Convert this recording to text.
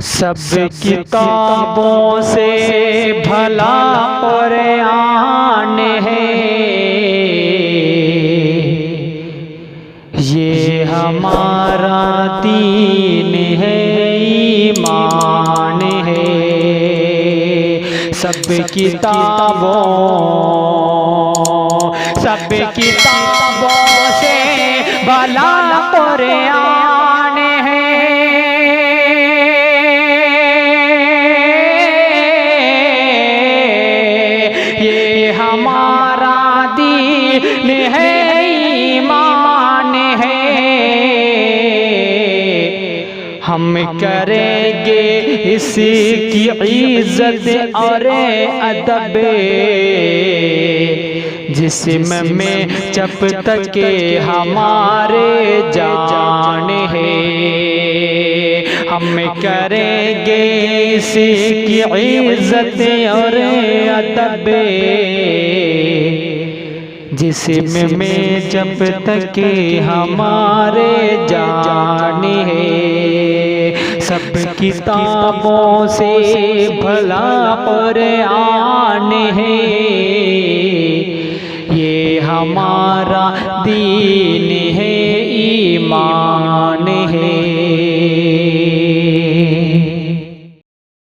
सब किताबों से भला कुरान है, ये हमारा दीन है, ईमान है। सब किताबों से भला कुरान है, ये हमारा दीन है, ईमान है। हम करेंगे इसकी इज्जत और अदब, जिस्म में जब तक के हमारे जान है। हम करेंगे इसकी इज्जत और अदब, जिस्म में जब तक के हमारे जान है। सब किताबों से भला कुरान है, ये हमारा दीन है, ईमान है।